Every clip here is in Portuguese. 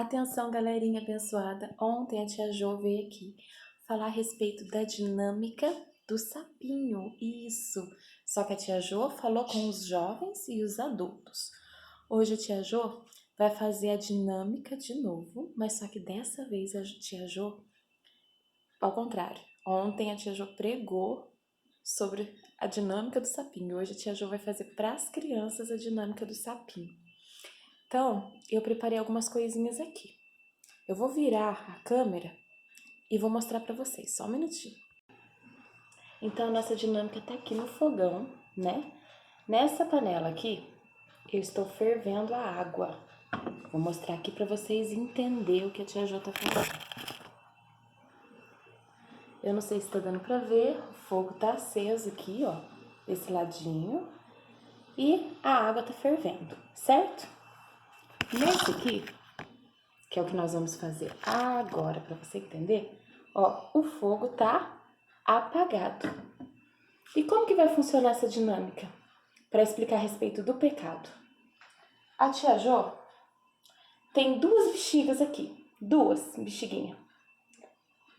Atenção, galerinha abençoada. Ontem a tia Jo veio aqui falar a respeito da dinâmica do sapinho. Isso. Só que a tia Jo falou com os jovens e os adultos. Hoje a tia Jo vai fazer a dinâmica de novo, mas só que dessa vez a tia Jo, ao contrário. Ontem a tia Jo pregou sobre a dinâmica do sapinho. Hoje a tia Jo vai fazer para as crianças a dinâmica do sapinho. Então, eu preparei algumas coisinhas aqui. Eu vou virar a câmera e vou mostrar para vocês, só um minutinho. Então, a nossa dinâmica tá aqui no fogão, né? Nessa panela aqui, eu estou fervendo a água. Vou mostrar aqui para vocês entenderem o que a tia Jo tá fazendo. Eu não sei se tá dando para ver, o fogo tá aceso aqui, ó, desse ladinho. E a água tá fervendo, certo? Nesse aqui, que é o que nós vamos fazer agora, para você entender, ó, o fogo tá apagado. E como que vai funcionar essa dinâmica? Para explicar a respeito do pecado. A tia Jo tem duas bexigas aqui, duas bexiguinhas.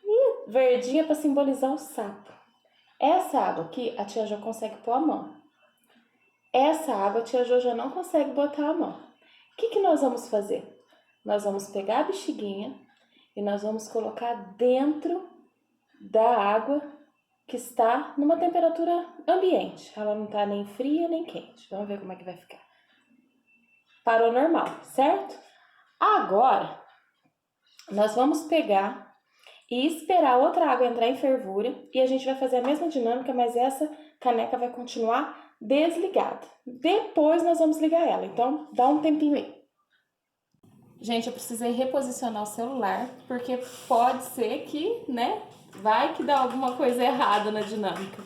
E verdinha para simbolizar o sapo. Essa água aqui, a tia Jo consegue pôr a mão. Essa água, a tia Jo já não consegue botar a mão. O que nós vamos fazer? Nós vamos pegar a bexiguinha e nós vamos colocar dentro da água que está numa temperatura ambiente. Ela não está nem fria nem quente. Vamos ver como é que vai ficar. Parou normal, certo? Agora, nós vamos pegar e esperar outra água entrar em fervura e a gente vai fazer a mesma dinâmica, mas essa caneca vai continuar desligada. Depois nós vamos ligar ela, então dá um tempinho aí. Gente, eu precisei reposicionar o celular, porque pode ser que, né, vai que dá alguma coisa errada na dinâmica.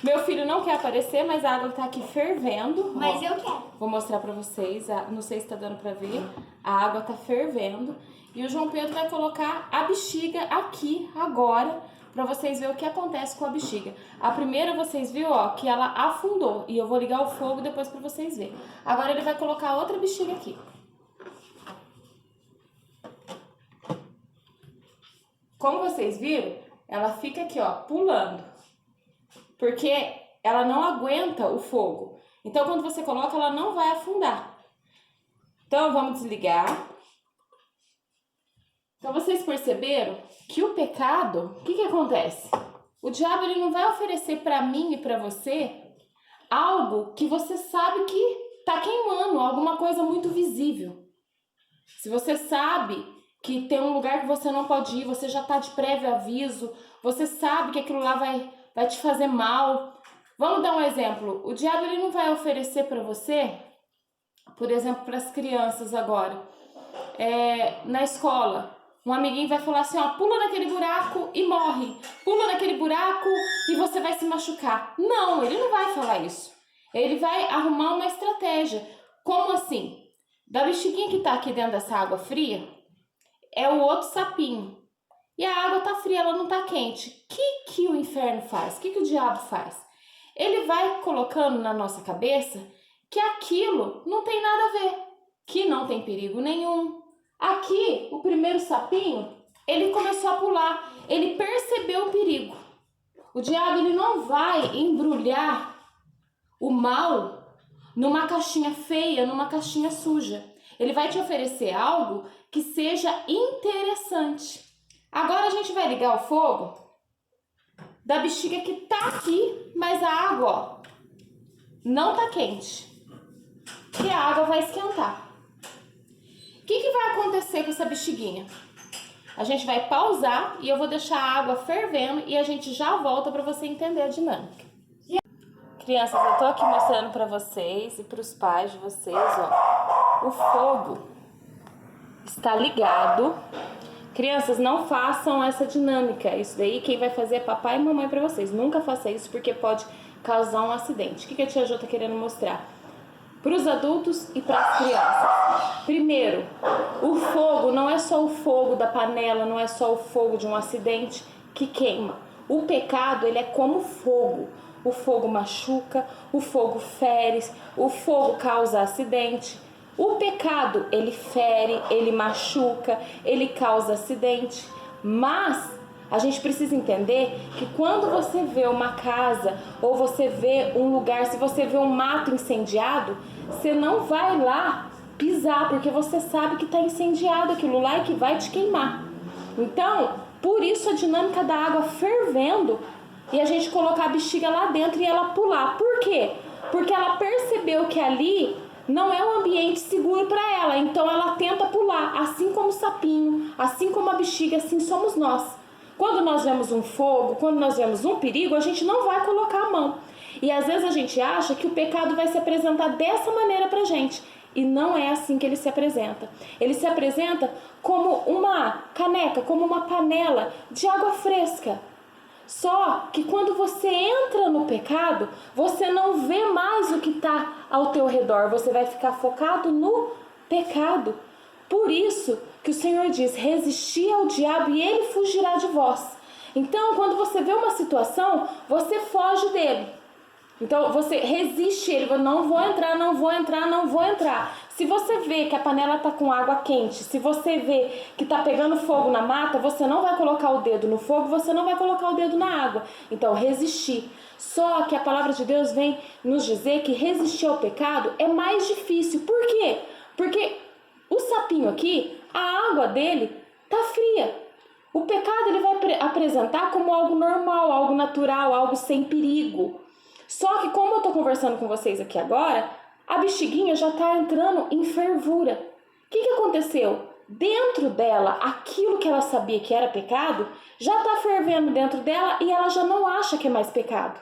Meu filho não quer aparecer, mas a água tá aqui fervendo. Mas ó, eu quero. Vou mostrar pra vocês, não sei se tá dando pra ver. A água tá fervendo e o João Pedro vai colocar a bexiga aqui agora, pra vocês verem o que acontece com a bexiga. A primeira vocês viram, ó, que ela afundou, e eu vou ligar o fogo depois pra vocês verem. Agora ele vai colocar outra bexiga aqui. Como vocês viram, ela fica aqui, ó, pulando. Porque ela não aguenta o fogo. Então, quando você coloca, ela não vai afundar. Então, vamos desligar. Então, vocês perceberam que o pecado, o que acontece? O diabo, ele não vai oferecer para mim e para você algo que você sabe que tá queimando, alguma coisa muito visível. Se você sabe que tem um lugar que você não pode ir, você já tá de prévio aviso, você sabe que aquilo lá vai te fazer mal. Vamos dar um exemplo. O diabo, ele não vai oferecer para você, por exemplo, para as crianças agora, na escola, um amiguinho vai falar assim, ó, pula naquele buraco e morre, pula naquele buraco e você vai se machucar. Não, ele não vai falar isso. Ele vai arrumar uma estratégia. Como assim? Da bexiguinha que tá aqui dentro dessa água fria, é o outro sapinho. E a água tá fria, ela não tá quente. O que o inferno faz? O que o diabo faz? Ele vai colocando na nossa cabeça que aquilo não tem nada a ver, que não tem perigo nenhum. Aqui, o primeiro sapinho, ele começou a pular, ele percebeu o perigo. O diabo, ele não vai embrulhar o mal numa caixinha feia, numa caixinha suja. Ele vai te oferecer algo que seja interessante. Agora a gente vai ligar o fogo da bexiga que tá aqui, mas a água, ó, não tá quente. E a água vai esquentar. O que vai acontecer com essa bexiguinha? A gente vai pausar e eu vou deixar a água fervendo e a gente já volta para você entender a dinâmica. Crianças, eu tô aqui mostrando para vocês e para os pais de vocês, ó, o fogo está ligado. Crianças, não façam essa dinâmica. Isso daí quem vai fazer é papai e mamãe para vocês. Nunca faça isso porque pode causar um acidente. O que a tia Jo tá querendo mostrar? Para os adultos e para as crianças. Primeiro, o fogo não é só o fogo da panela, não é só o fogo de um acidente que queima. O pecado, ele é como fogo. O fogo machuca, o fogo fere, o fogo causa acidente. O pecado, ele fere, ele machuca, ele causa acidente, mas a gente precisa entender que quando você vê uma casa ou você vê um lugar, se você vê um mato incendiado, você não vai lá pisar, porque você sabe que está incendiado aquilo lá e que vai te queimar. Então, por isso a dinâmica da água fervendo e a gente colocar a bexiga lá dentro e ela pular. Por quê? Porque ela percebeu que ali não é um ambiente seguro para ela, então ela tenta pular, assim como o sapinho, assim como a bexiga, assim somos nós. Quando nós vemos um fogo, quando nós vemos um perigo, a gente não vai colocar a mão. E às vezes a gente acha que o pecado vai se apresentar dessa maneira pra gente. E não é assim que ele se apresenta. Ele se apresenta como uma caneca, como uma panela de água fresca. Só que quando você entra no pecado, você não vê mais o que está ao teu redor. Você vai ficar focado no pecado. Por isso que o Senhor diz, resisti ao diabo e ele fugirá de vós. Então, quando você vê uma situação, você foge dele. Então, você resiste ele, não vou entrar, não vou entrar, não vou entrar. Se você vê que a panela está com água quente, se você vê que está pegando fogo na mata, você não vai colocar o dedo no fogo, você não vai colocar o dedo na água. Então, resistir. Só que a palavra de Deus vem nos dizer que resistir ao pecado é mais difícil. Por quê? Porque o sapinho aqui, a água dele tá fria. O pecado ele vai apresentar como algo normal, algo natural, algo sem perigo. Só que como eu estou conversando com vocês aqui agora, a bexiguinha já está entrando em fervura. O que aconteceu? Dentro dela, aquilo que ela sabia que era pecado, já está fervendo dentro dela e ela já não acha que é mais pecado.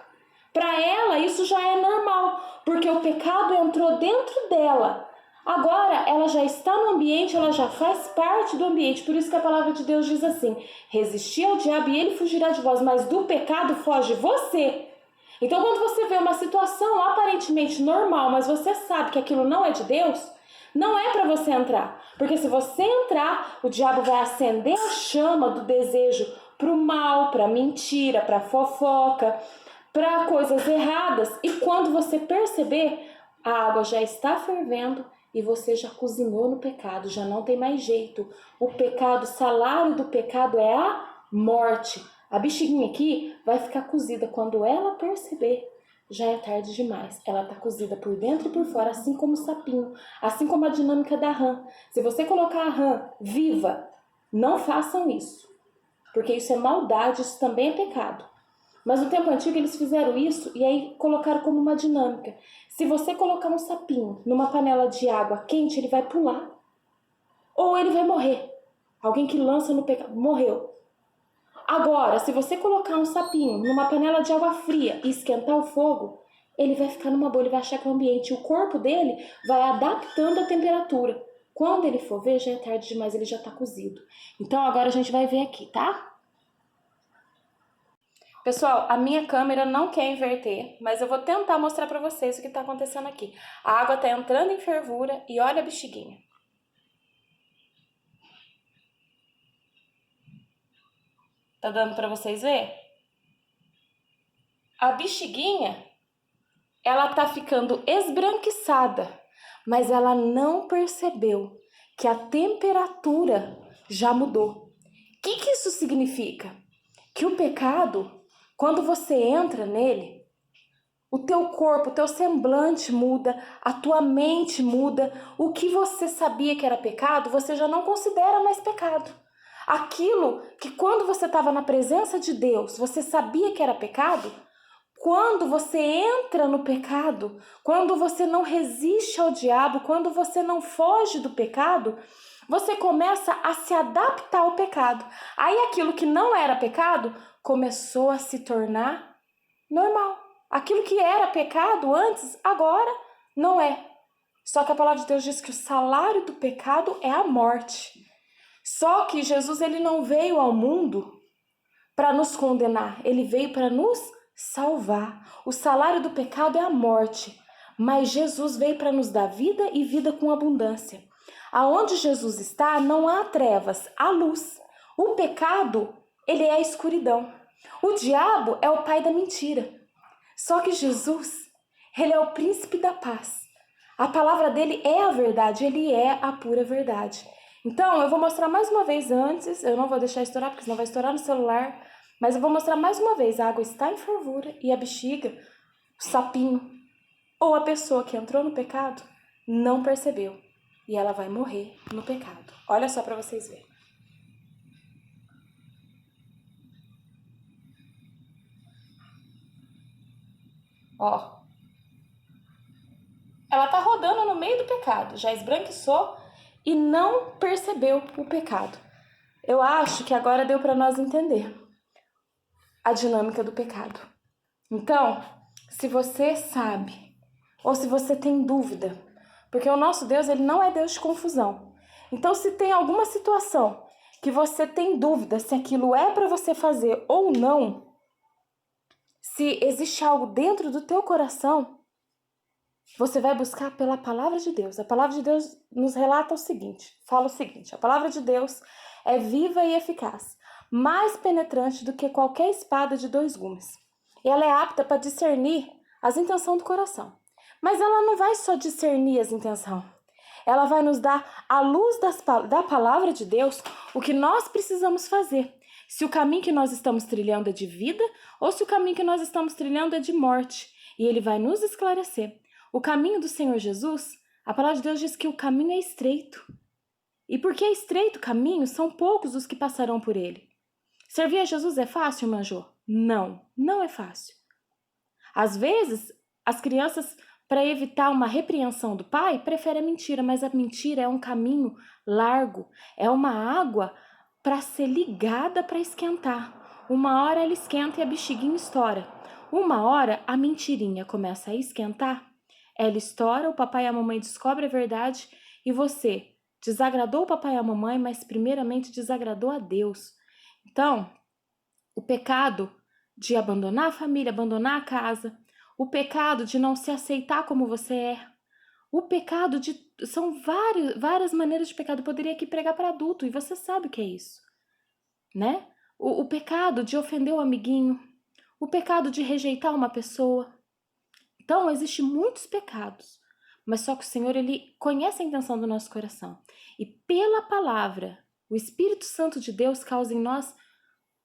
Para ela, isso já é normal, porque o pecado entrou dentro dela. Agora, ela já está no ambiente, ela já faz parte do ambiente. Por isso que a palavra de Deus diz assim, resisti ao diabo e ele fugirá de vós, mas do pecado foge você. Então, quando você vê uma situação aparentemente normal, mas você sabe que aquilo não é de Deus, não é para você entrar. Porque se você entrar, o diabo vai acender a chama do desejo para o mal, para a mentira, para a fofoca, para coisas erradas. E quando você perceber, a água já está fervendo e você já cozinhou no pecado, já não tem mais jeito. O pecado, o salário do pecado é a morte. A bexiguinha aqui vai ficar cozida quando ela perceber. Já é tarde demais. Ela está cozida por dentro e por fora, assim como o sapinho, assim como a dinâmica da rã. Se você colocar a rã viva, não façam isso, porque isso é maldade, isso também é pecado. Mas no tempo antigo eles fizeram isso e aí colocaram como uma dinâmica. Se você colocar um sapinho numa panela de água quente, ele vai pular ou ele vai morrer. Alguém que lança no pecado morreu. Agora, se você colocar um sapinho numa panela de água fria e esquentar o fogo, ele vai ficar numa boa, ele vai achar que é o ambiente. O corpo dele vai adaptando a temperatura. Quando ele for ver, já é tarde demais, ele já está cozido. Então agora a gente vai ver aqui, tá? Pessoal, a minha câmera não quer inverter, mas eu vou tentar mostrar para vocês o que está acontecendo aqui. A água está entrando em fervura e olha a bexiguinha. Tá dando para vocês ver? A bexiguinha, ela tá ficando esbranquiçada, mas ela não percebeu que a temperatura já mudou. O que isso significa? Que o pecado, quando você entra nele, o teu corpo, o teu semblante muda, a tua mente muda. O que você sabia que era pecado, você já não considera mais pecado. Aquilo que quando você estava na presença de Deus, você sabia que era pecado, quando você entra no pecado, quando você não resiste ao diabo, quando você não foge do pecado, você começa a se adaptar ao pecado. Aí aquilo que não era pecado começou a se tornar normal. Aquilo que era pecado antes, agora não é. Só que a palavra de Deus diz que o salário do pecado é a morte. Só que Jesus ele não veio ao mundo para nos condenar, ele veio para nos salvar. O salário do pecado é a morte, mas Jesus veio para nos dar vida e vida com abundância. Aonde Jesus está, não há trevas, há luz. O pecado, ele é a escuridão. O diabo é o pai da mentira. Só que Jesus, ele é o príncipe da paz. A palavra dele é a verdade, ele é a pura verdade. Então, eu vou mostrar mais uma vez antes, eu não vou deixar estourar, porque senão vai estourar no celular, mas eu vou mostrar mais uma vez, a água está em fervura e a bexiga, o sapinho, ou a pessoa que entrou no pecado, não percebeu. E ela vai morrer no pecado. Olha só para vocês verem. Ó, ela tá rodando no meio do pecado, já esbranquiçou e não percebeu o pecado. Eu acho que agora deu para nós entender a dinâmica do pecado. Então, se você sabe, ou se você tem dúvida, porque o nosso Deus, ele não é Deus de confusão. Então, se tem alguma situação que você tem dúvida se aquilo é para você fazer ou não, se existe algo dentro do teu coração, você vai buscar pela palavra de Deus. A palavra de Deus nos relata o seguinte, fala o seguinte: a palavra de Deus é viva e eficaz, mais penetrante do que qualquer espada de 2 gumes. E ela é apta para discernir as intenções do coração. Mas ela não vai só discernir as intenções. Ela vai nos dar, à luz da palavra de Deus, o que nós precisamos fazer. Se o caminho que nós estamos trilhando é de vida ou se o caminho que nós estamos trilhando é de morte. E ele vai nos esclarecer. O caminho do Senhor Jesus, a palavra de Deus diz que o caminho é estreito. E porque é estreito o caminho, são poucos os que passarão por ele. Servir a Jesus é fácil, irmã Jô? Não, não é fácil. Às vezes, as crianças, para evitar uma repreensão do pai, preferem a mentira, mas a mentira é um caminho largo, é uma água para ser ligada para esquentar. Uma hora ela esquenta e a bexiguinha estoura. Uma hora a mentirinha começa a esquentar, ela estoura, o papai e a mamãe descobrem a verdade e você desagradou o papai e a mamãe, mas primeiramente desagradou a Deus. Então, o pecado de abandonar a família, abandonar a casa, o pecado de não se aceitar como você é, o pecado de... São várias maneiras de pecado. Eu poderia aqui pregar para adulto e você sabe o que é isso, né? O pecado de ofender o amiguinho, o pecado de rejeitar uma pessoa. Então, existem muitos pecados, mas só que o Senhor, ele conhece a intenção do nosso coração. E pela palavra, o Espírito Santo de Deus causa em nós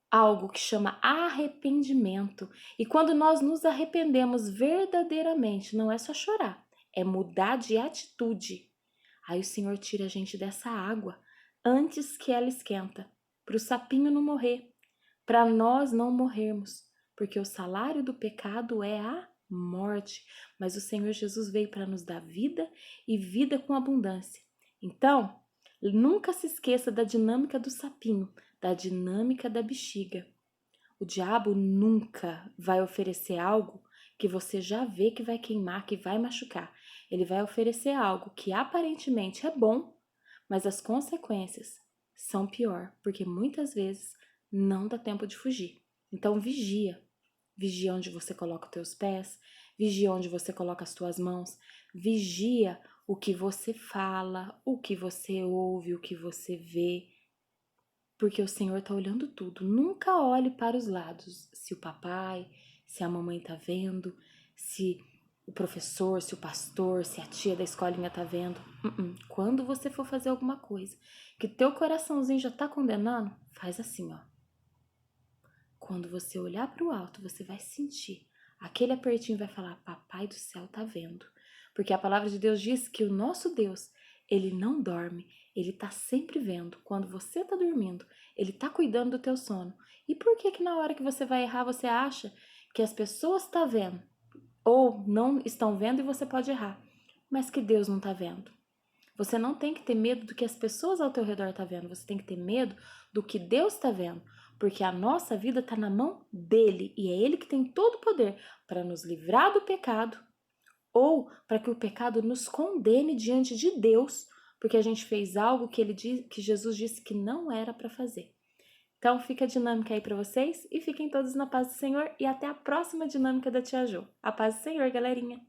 algo que chama arrependimento. E quando nós nos arrependemos verdadeiramente, não é só chorar, é mudar de atitude. Aí o Senhor tira a gente dessa água antes que ela esquenta, para o sapinho não morrer, para nós não morrermos, porque o salário do pecado é a morte, mas o Senhor Jesus veio para nos dar vida e vida com abundância. Então, nunca se esqueça da dinâmica do sapinho, da dinâmica da bexiga. O diabo nunca vai oferecer algo que você já vê que vai queimar, que vai machucar. Ele vai oferecer algo que aparentemente é bom, mas as consequências são pior, porque muitas vezes não dá tempo de fugir. Então vigia. Vigia onde você coloca os teus pés, vigia onde você coloca as tuas mãos, vigia o que você fala, o que você ouve, o que você vê, porque o Senhor está olhando tudo. Nunca olhe para os lados, se o papai, se a mamãe está vendo, se o professor, se o pastor, se a tia da escolinha está vendo. Quando você for fazer alguma coisa que teu coraçãozinho já está condenando, faz assim, ó. Quando você olhar para o alto, você vai sentir. Aquele apertinho vai falar, papai do céu tá vendo. Porque a palavra de Deus diz que o nosso Deus, ele não dorme. Ele tá sempre vendo. Quando você tá dormindo, ele tá cuidando do teu sono. E por que que na hora que você vai errar, você acha que as pessoas estão vendo? Ou não estão vendo e você pode errar. Mas que Deus não tá vendo. Você não tem que ter medo do que as pessoas ao teu redor estão vendo. Você tem que ter medo do que Deus está vendo. Porque a nossa vida está na mão dele. E é ele que tem todo o poder para nos livrar do pecado ou para que o pecado nos condene diante de Deus, porque a gente fez algo que Jesus disse que não era para fazer. Então fica a dinâmica aí para vocês e fiquem todos na paz do Senhor e até a próxima dinâmica da Tia Jo. A paz do Senhor, galerinha!